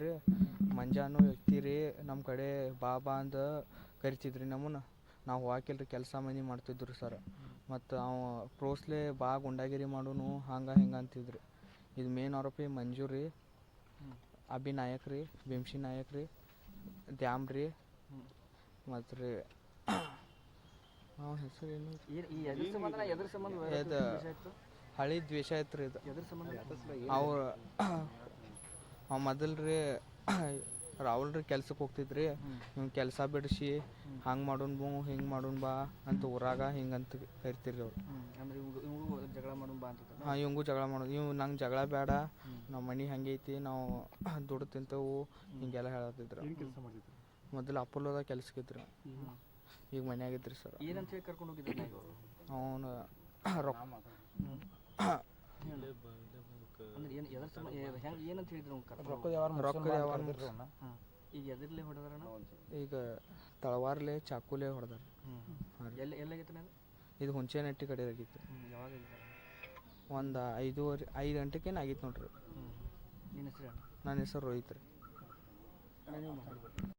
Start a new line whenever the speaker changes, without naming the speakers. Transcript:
ರೀ. ಮಂಜಾನು ವ್ಯಕ್ತಿ ರೀ ನಮ್ಮ ಕಡೆ ಬಾ ಅಂತ ಕರಿತಿದ್ರಿ ನಮ್ಮನ್ನ. ನಾವು ಹೋಗಿಲ್ರಿ, ಕೆಲಸ ಮಂದಿ ಮಾಡ್ತಿದ್ರು ಸರ್. ಮತ್ತು ಅವ ಪ್ರೋಸ್ಲೆ ಬಾ ಗುಂಡಾಗಿರಿ ಮಾಡೋನು ಹಂಗೆ ಹಿಂಗೆ ಅಂತಿದ್ರಿ. ಇದು ಮೇನ್ ಆರೋಪಿ ಮಂಜು ರೀ, ಅಭಿ ನಾಯಕ್ ರೀ, ಭೀಮ್ಶಿ ನಾಯಕ್ ರೀ, ದ್ಯಾಮ್ ರೀ, ಮತ್ತು ರೀ ಅವನ ಹೆಸರು ಏನು ಇದು ಹಳಿ ದ್ವೇಷ ಐತೆ ರೀ. ಇದು ಅವ್ರು ಮೊದಲು ರೀ ರಾಹುಲ್ ರೀ ಕೆಲ್ಸಕ್ಕೆ ಹೋಗ್ತಿದ್ರಿ. ಇವ್ನು ಕೆಲಸ ಬಿಡಿಸಿ ಹಂಗೆ ಮಾಡೋಣ ಹಿಂಗೆ ಮಾಡೋಣ ಬಾ ಅಂತ ಊರಾಗ ಹಿಂಗಂತ ಕರಿತೀರಿ ಅವ್ರು. ಹಾಂ, ಇವಂಗೂ ಜಗಳ ಮಾಡೋದು. ಇವು ನಂಗೆ ಜಗಳ ಬೇಡ, ನಮ್ಮ ಮನೆ ಹಂಗೆ ಐತಿ, ನಾವು ದುಡ್ಡು ತಿಂತೇವು ಹಿಂಗೆಲ್ಲ ಹೇಳತ್ತಿದ್ರು. ಮೊದಲು ಅಪೋಲೋದಾಗ ಕೆಲ್ಸಕ್ಕಿದ್ರು, ಈಗ ಮನ್ಯಾಗಿದ್ರಿ ಸರ್. ಅವನು ರೊಕ್ಕ ಈಗ ತಳವಾರ್ಲೆ ಚಾಕುಲೆ ಹೊಡೆದಾರ. ಇದು ಹುಂಚೆನಟ್ಟಿ ಕಡೆ ಆಗಿತ್ತು. ಒಂದು 5 ಗಂಟೆಗೇನು ಆಗಿತ್ತು ನೋಡ್ರಿ. ನನ್ನ ಹೆಸರು ರೋಹಿತ್ ರೀ.